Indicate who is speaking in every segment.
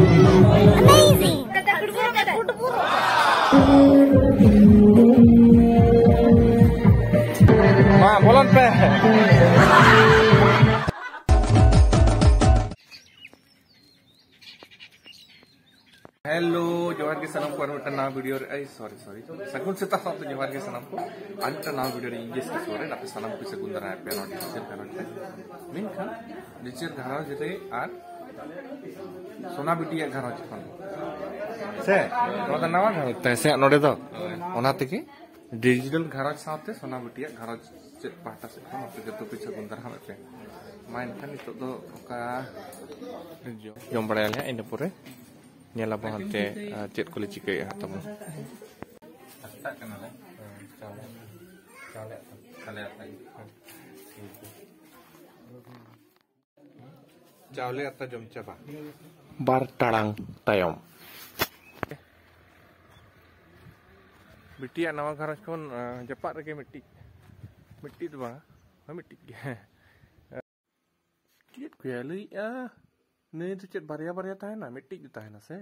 Speaker 1: Amazing.
Speaker 2: Ma, bolon pe. Hello, Johar ke salam ko na video sorry sagun se ta to Johar ke salam ko anta na video English ke sore na salam ko sagun dara pe no digital karate min khan digital garage jete ar sona bitia garage khon se no da nawa garage te se node do ona teki digital garage saate sona bitia garage chet pata se khon te to picha gun dara pe main khan to do ka jom badal ya inde pore nyala bahante chet ko le chikai ha tamo tak kenal chawle atta jom chaba bar tarang tayom bitia nawa garaj kon japak rege mitti tu bang mitti chet ko ya lui नहीं तो चेत बारिया बारिया था है ना मिट्टी की था है ना से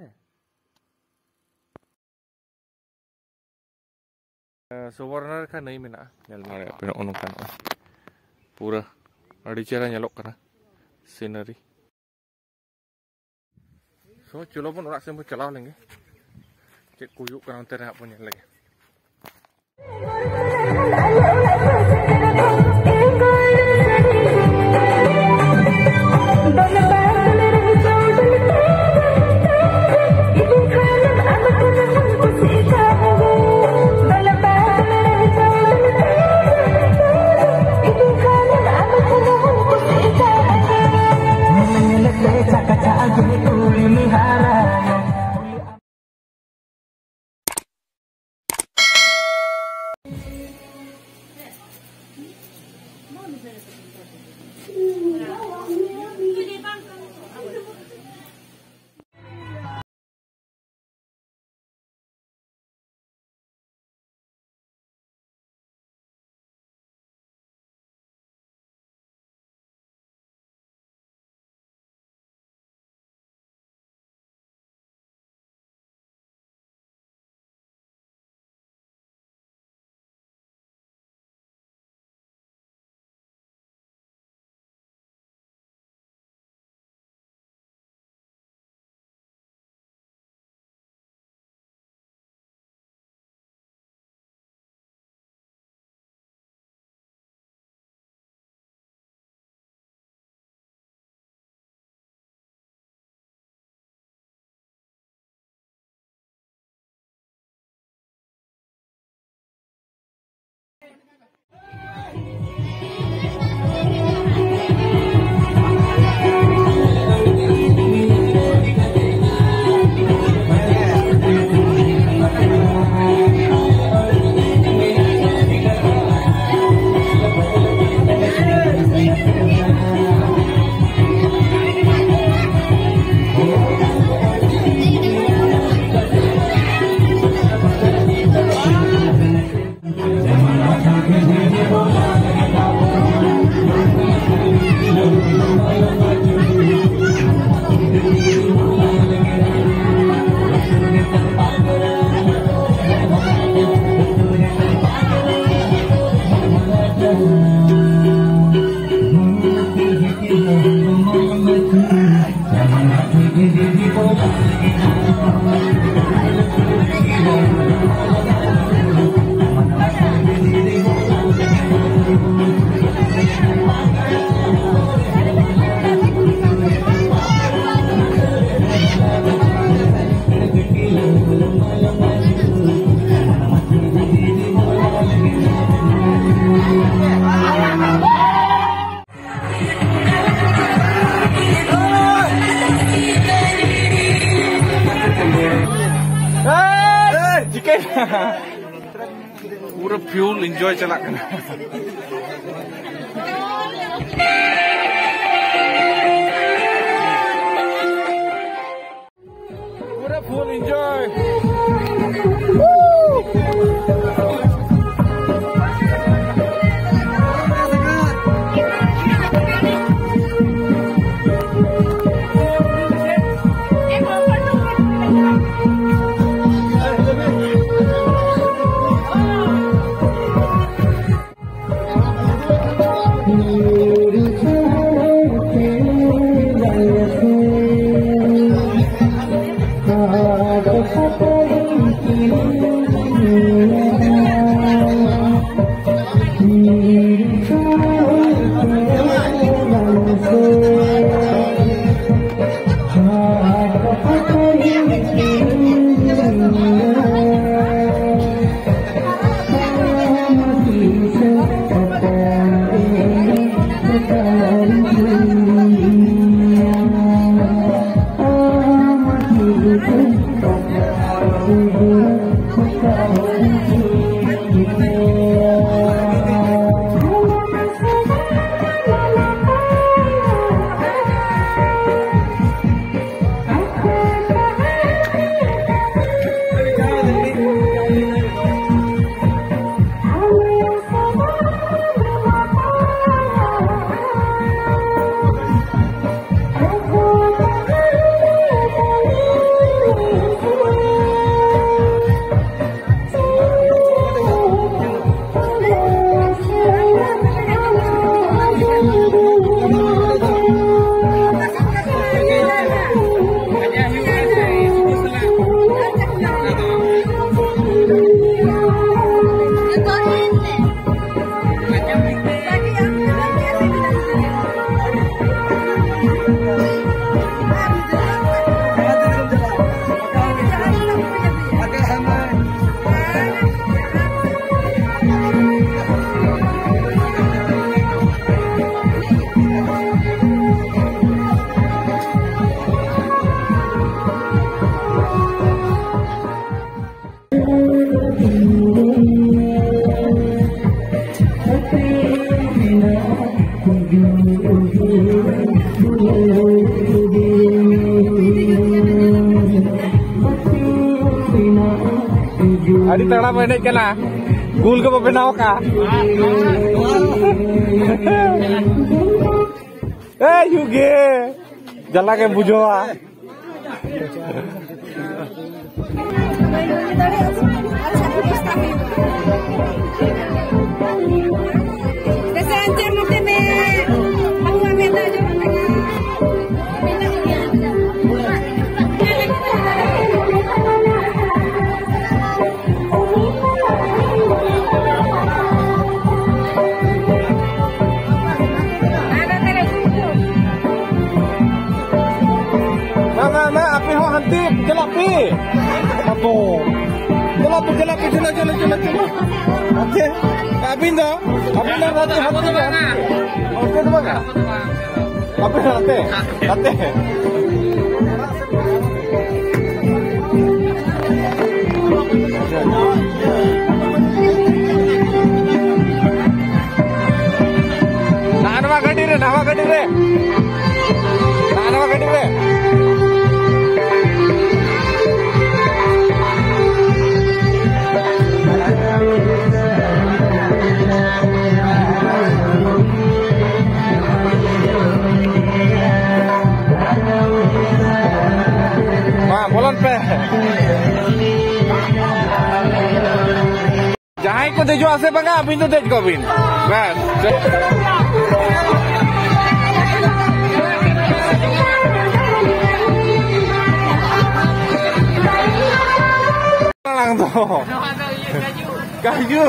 Speaker 2: सोवरनर का नहीं मिला नेल मारे अपने ओनोकान पूरा अड़ी चेहरा नेलोक करा सीनरी सो चलो पन ओरा से हम चलाव लेंगे चेक कुयुक करा उनते रहा अपन लगे पूरा फ्यूल एंजॉय चला करना पूरा फुल एंजॉय
Speaker 1: Em
Speaker 2: अड़ी तगड़ा बने केना गुल के बनाओ का ए युगे जला के बुझोआ चलो ओके अभी ना आते नानवा गड्डी रे बोलन पे जहां को देजो आसे बंगा अभी तो देज को बिन बस lang to kayu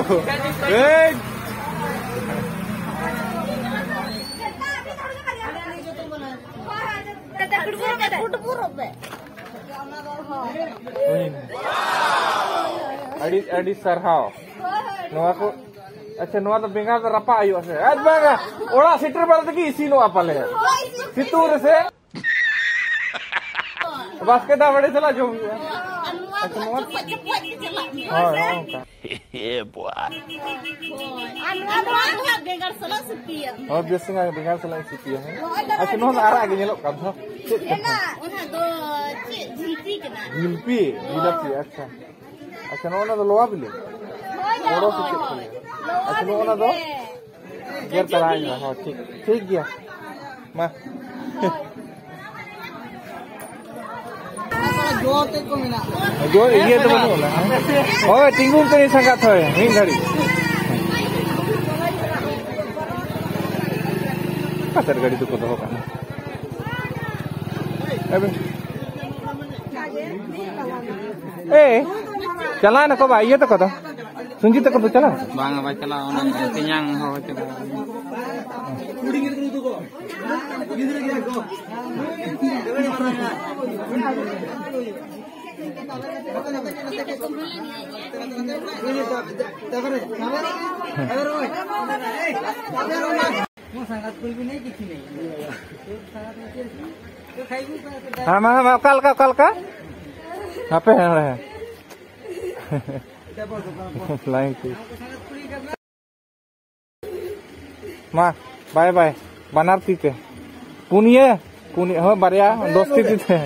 Speaker 2: Adi sarhau. Noa ko, अच्छा नोआ तो बेंगा तो रपा आयु से आज बेंगा ओड़ा सीटर पर तक इसी नोआ पाले सितूर से बस के दा बड़े चला जो अच्छा नोआ हां ये बुआ अनवा बेंगा सला सिपिया और बेसिंगा बेंगा सला सिपिया है अच्छा नोआ आरा आगे नेलो कब था ना उना दो झिलपी केना झिलपी अच्छा अच्छा नोआ तो लोआ बिले ओड़ो से अच्छा नोआ दो गेर तराएगा हां ठीक गया मा जो ये तो बोला ओए टिंगुम तो नहीं संगत है हिंग घड़ी पत्थर गाड़ी तो को होगा अबे ए चला ना को भाई ये तो कतो सुनजी तो को चला बांग भाई चला ओने तियांग हो चला कुड़ी गिर तो को गिर गया को हाँ कल का यहाँ पे है फ्लाइंग माँ बाय बाय बनारती के पुनिये हो बारिया दोस्ती थी थे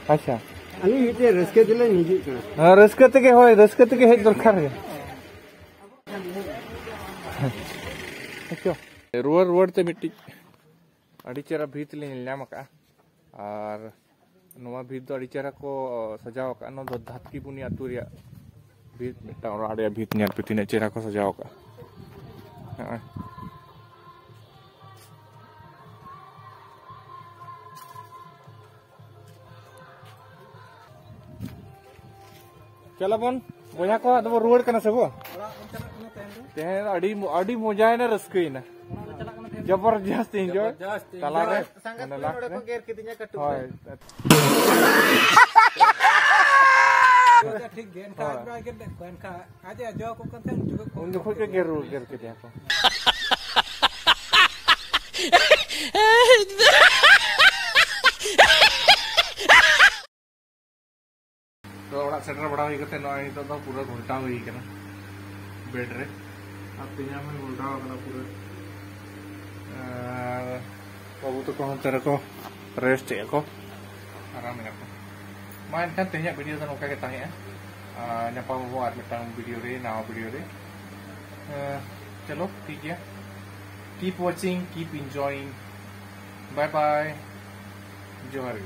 Speaker 2: अच्छा रस्के तक हो रस्के तक हेज दरकार है रुआर रुआर ते मिट्टी अड़ी चेहरा भीत ले ᱧᱟᱢ ᱟᱠᱟ और नोवा भीत दो अड़ी चेहरा को सजाव अका नो दो धातकी पुनी आतु रिया भीत मिटा और आड़े भीत ᱧᱮᱞ पे तिने चेहरा को सजाव अका चलो बन बोया को अब रुआर कना सबो ते अड़ी अड़ी मजा है ना रस्के ना जबरदस्त एंजॉय तला रे लाख को गेर कितने कटु ठीक गेन का गेन कोन का आज जो को कंटेंट उन जो के गेर के देखो तो ओड़ा सेटर बड़ा होई कते नई तो पूरा घंटा होई केना बेड रे अब पिया में घंटा होना पूरा बाबू तो कौन तेरे को रेस्ट है को आराम है को kan tehnya video dan oke kita ya nyapa mau ada tentang video re nawa video re chalo ठीक है keep watching keep enjoying bye bye johar